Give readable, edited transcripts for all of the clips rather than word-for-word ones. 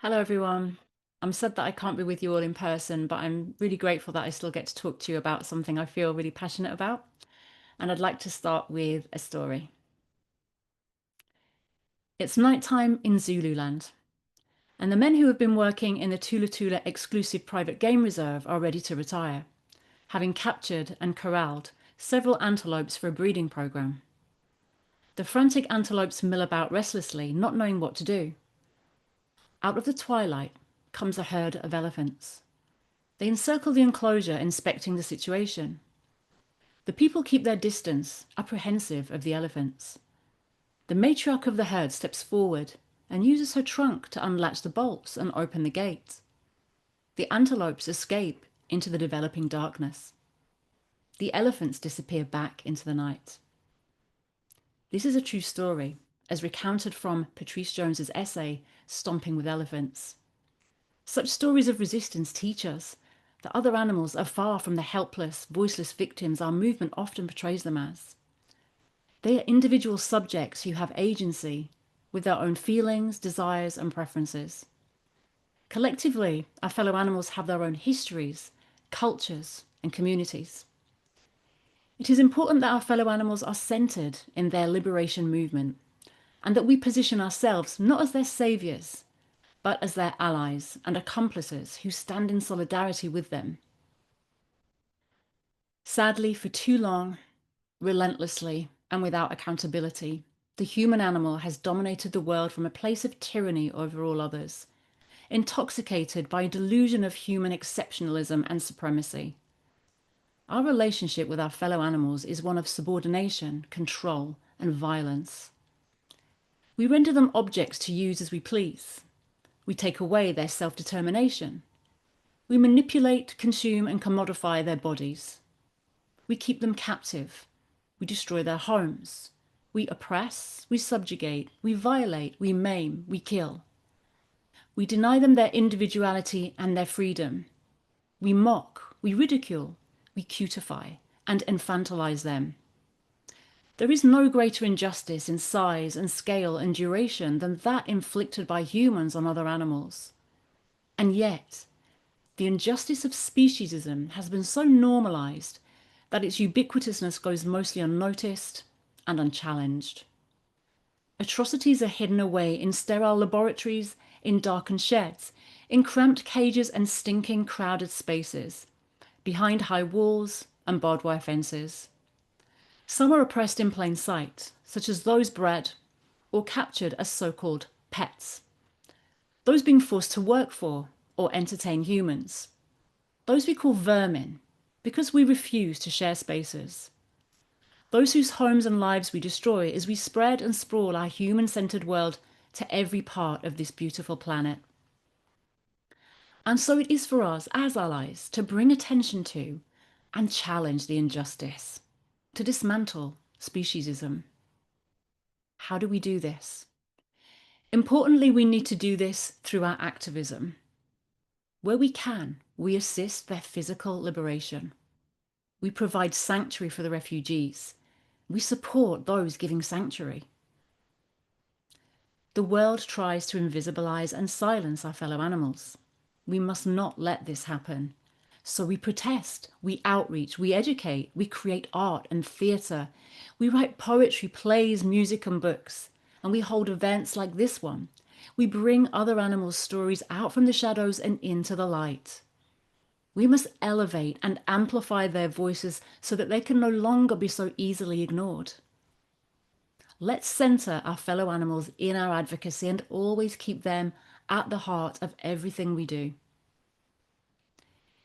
Hello, everyone. I'm sad that I can't be with you all in person, but I'm really grateful that I still get to talk to you about something I feel really passionate about. And I'd like to start with a story. It's nighttime in Zululand, and the men who have been working in the Tula Tula exclusive private game reserve are ready to retire, having captured and corralled several antelopes for a breeding program. The frantic antelopes mill about restlessly, not knowing what to do. Out of the twilight comes a herd of elephants. They encircle the enclosure, inspecting the situation. The people keep their distance, apprehensive of the elephants. The matriarch of the herd steps forward and uses her trunk to unlatch the bolts and open the gate. The antelopes escape into the developing darkness. The elephants disappear back into the night. This is a true story, as recounted from Patrice Jones's essay, Stomping with Elephants. Such stories of resistance teach us that other animals are far from the helpless, voiceless victims our movement often portrays them as. They are individual subjects who have agency, with their own feelings, desires, and preferences. Collectively, our fellow animals have their own histories, cultures, and communities. It is important that our fellow animals are centered in their liberation movement, and that we position ourselves not as their saviors, but as their allies and accomplices who stand in solidarity with them. Sadly, for too long, relentlessly, and without accountability, the human animal has dominated the world from a place of tyranny over all others, intoxicated by a delusion of human exceptionalism and supremacy. Our relationship with our fellow animals is one of subordination, control, and violence. We render them objects to use as we please. We take away their self-determination. We manipulate, consume, and commodify their bodies. We keep them captive. We destroy their homes. We oppress, we subjugate, we violate, we maim, we kill. We deny them their individuality and their freedom. We mock, we ridicule, we cutify, and infantilize them. There is no greater injustice in size and scale and duration than that inflicted by humans on other animals. And yet, the injustice of speciesism has been so normalized that its ubiquitousness goes mostly unnoticed and unchallenged. Atrocities are hidden away in sterile laboratories, in darkened sheds, in cramped cages and stinking, crowded spaces, behind high walls and barbed wire fences. Some are oppressed in plain sight, such as those bred or captured as so-called pets, those being forced to work for or entertain humans, those we call vermin because we refuse to share spaces, those whose homes and lives we destroy as we spread and sprawl our human-centered world to every part of this beautiful planet. And so it is for us as allies to bring attention to and challenge the injustice, to dismantle speciesism. How do we do this? Importantly, we need to do this through our activism. Where we can, we assist their physical liberation. We provide sanctuary for the refugees. We support those giving sanctuary. The world tries to invisibilize and silence our fellow animals. We must not let this happen. So we protest, we outreach, we educate, we create art and theatre. We write poetry, plays, music and books. And we hold events like this one. We bring other animals' stories out from the shadows and into the light. We must elevate and amplify their voices so that they can no longer be so easily ignored. Let's centre our fellow animals in our advocacy and always keep them at the heart of everything we do.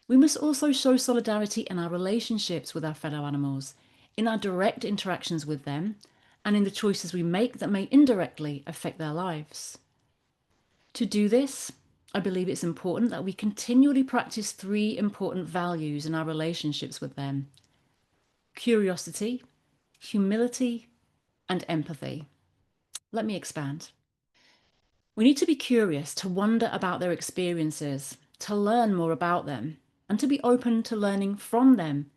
We must also show solidarity in our relationships with our fellow animals, in our direct interactions with them, and in the choices we make that may indirectly affect their lives. To do this, I believe it's important that we continually practice three important values in our relationships with them: curiosity, humility, and empathy. Let me expand. We need to be curious, to wonder about their experiences, to learn more about them, and to be open to learning from them,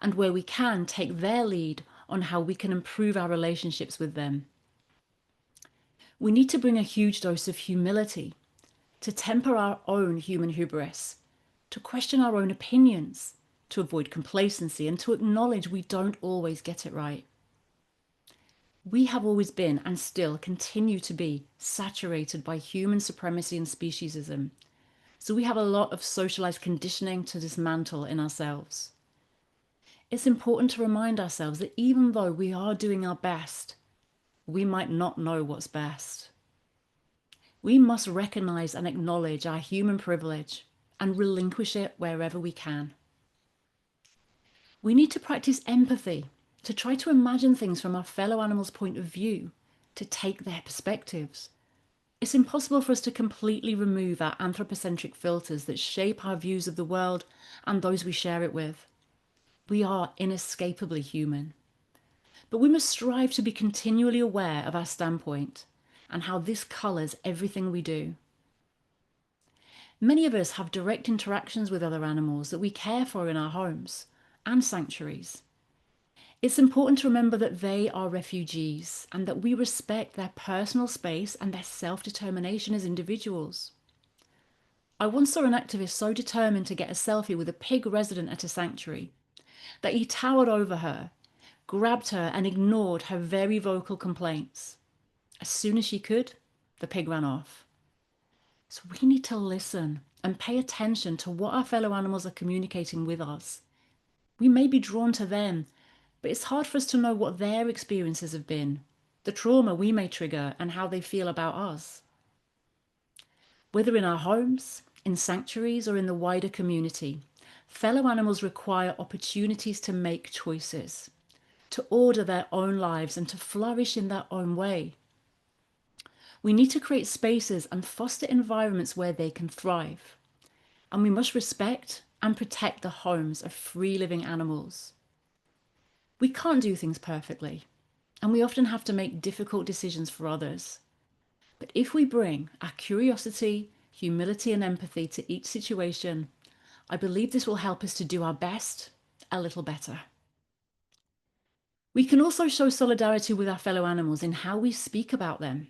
and where we can, take their lead on how we can improve our relationships with them. We need to bring a huge dose of humility, to temper our own human hubris, to question our own opinions, to avoid complacency, and to acknowledge we don't always get it right. We have always been, and still continue to be, saturated by human supremacy and speciesism. So we have a lot of socialized conditioning to dismantle in ourselves. It's important to remind ourselves that even though we are doing our best, we might not know what's best. We must recognize and acknowledge our human privilege and relinquish it wherever we can. We need to practice empathy, to try to imagine things from our fellow animals' point of view, to take their perspectives. It's impossible for us to completely remove our anthropocentric filters that shape our views of the world and those we share it with. We are inescapably human. But we must strive to be continually aware of our standpoint and how this colours everything we do. Many of us have direct interactions with other animals that we care for in our homes and sanctuaries. It's important to remember that they are refugees and that we respect their personal space and their self-determination as individuals. I once saw an activist so determined to get a selfie with a pig resident at a sanctuary that he towered over her, grabbed her and ignored her very vocal complaints. As soon as she could, the pig ran off. So we need to listen and pay attention to what our fellow animals are communicating with us. We may be drawn to them, but it's hard for us to know what their experiences have been, the trauma we may trigger, and how they feel about us. Whether in our homes, in sanctuaries, or in the wider community, fellow animals require opportunities to make choices, to order their own lives, and to flourish in their own way. We need to create spaces and foster environments where they can thrive. And we must respect and protect the homes of free living animals. We can't do things perfectly, and we often have to make difficult decisions for others. But if we bring our curiosity, humility, and empathy to each situation, I believe this will help us to do our best a little better. We can also show solidarity with our fellow animals in how we speak about them.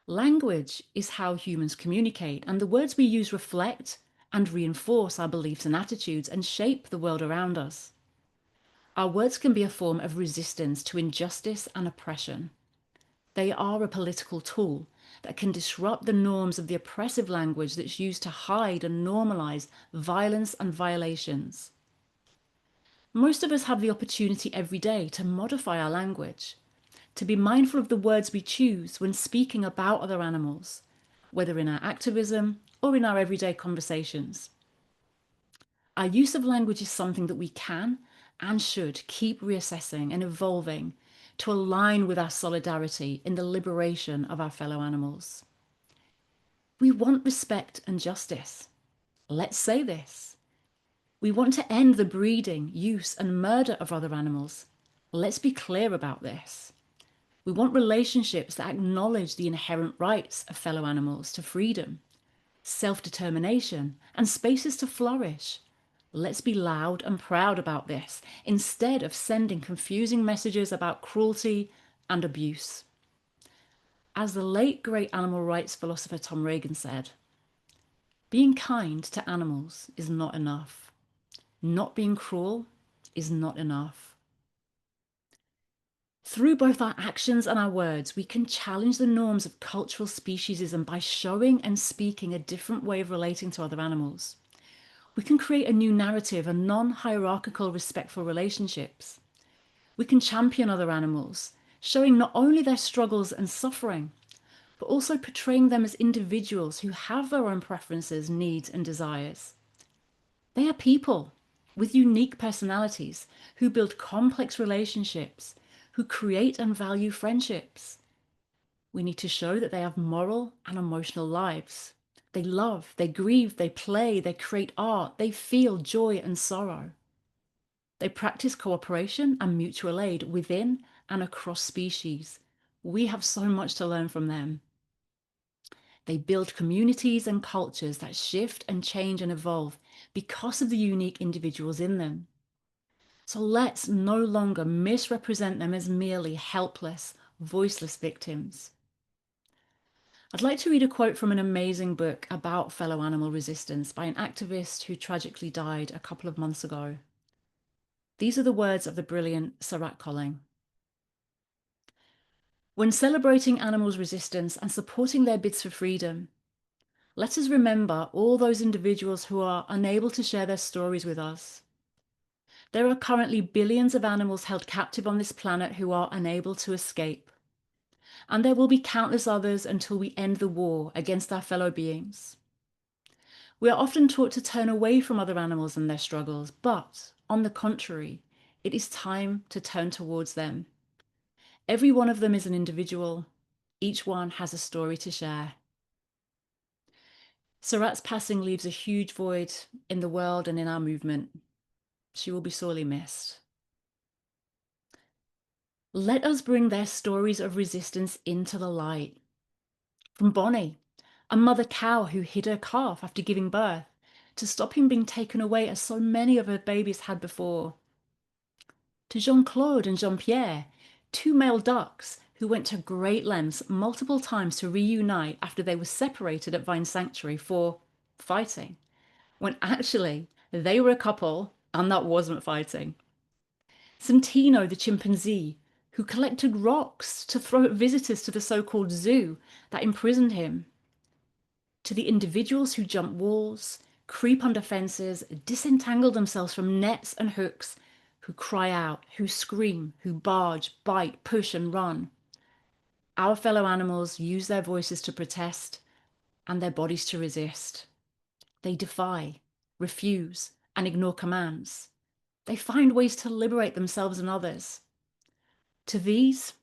Language is how humans communicate, and the words we use reflect and reinforce our beliefs and attitudes and shape the world around us. Our words can be a form of resistance to injustice and oppression. They are a political tool that can disrupt the norms of the oppressive language that's used to hide and normalize violence and violations. Most of us have the opportunity every day to modify our language, to be mindful of the words we choose when speaking about other animals, whether in our activism or in our everyday conversations. Our use of language is something that we can and should keep reassessing and evolving to align with our solidarity in the liberation of our fellow animals. We want respect and justice. Let's say this. We want to end the breeding, use, and murder of other animals. Let's be clear about this. We want relationships that acknowledge the inherent rights of fellow animals to freedom, self-determination, and spaces to flourish. Let's be loud and proud about this, instead of sending confusing messages about cruelty and abuse. As the late great animal rights philosopher Tom Reagan said, being kind to animals is not enough. Not being cruel is not enough. Through both our actions and our words, we can challenge the norms of cultural speciesism by showing and speaking a different way of relating to other animals. We can create a new narrative and non-hierarchical, respectful relationships. We can champion other animals, showing not only their struggles and suffering, but also portraying them as individuals who have their own preferences, needs, and desires. They are people with unique personalities who build complex relationships, who create and value friendships. We need to show that they have moral and emotional lives. They love, they grieve, they play, they create art, they feel joy and sorrow. They practice cooperation and mutual aid within and across species. We have so much to learn from them. They build communities and cultures that shift and change and evolve because of the unique individuals in them. So let's no longer misrepresent them as merely helpless, voiceless victims. I'd like to read a quote from an amazing book about fellow animal resistance by an activist who tragically died a couple of months ago. These are the words of the brilliant Sarat Colling. When celebrating animals' resistance and supporting their bids for freedom, let us remember all those individuals who are unable to share their stories with us. There are currently billions of animals held captive on this planet who are unable to escape. And there will be countless others until we end the war against our fellow beings. We are often taught to turn away from other animals and their struggles, but on the contrary, it is time to turn towards them. Every one of them is an individual. Each one has a story to share. Sarat's passing leaves a huge void in the world and in our movement. She will be sorely missed. Let us bring their stories of resistance into the light. From Bonnie, a mother cow who hid her calf after giving birth to stop him being taken away as so many of her babies had before. To Jean-Claude and Jean-Pierre, two male ducks who went to great lengths multiple times to reunite after they were separated at Vine Sanctuary for fighting, when actually they were a couple and that wasn't fighting. Santino the chimpanzee, who collected rocks to throw at visitors to the so-called zoo that imprisoned him. To the individuals who jump walls, creep under fences, disentangle themselves from nets and hooks, who cry out, who scream, who barge, bite, push and run. Our fellow animals use their voices to protest and their bodies to resist. They defy, refuse, and ignore commands. They find ways to liberate themselves and others. To these,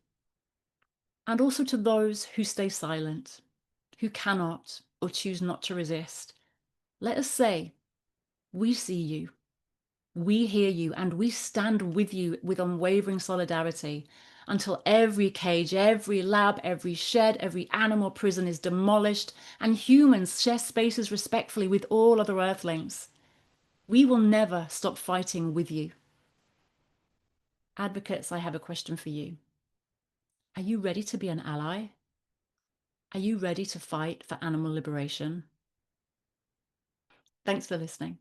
and also to those who stay silent, who cannot or choose not to resist, let us say, we see you, we hear you, and we stand with you with unwavering solidarity until every cage, every lab, every shed, every animal prison is demolished and humans share spaces respectfully with all other earthlings. We will never stop fighting with you. Advocates, I have a question for you. Are you ready to be an ally? Are you ready to fight for animal liberation? Thanks for listening.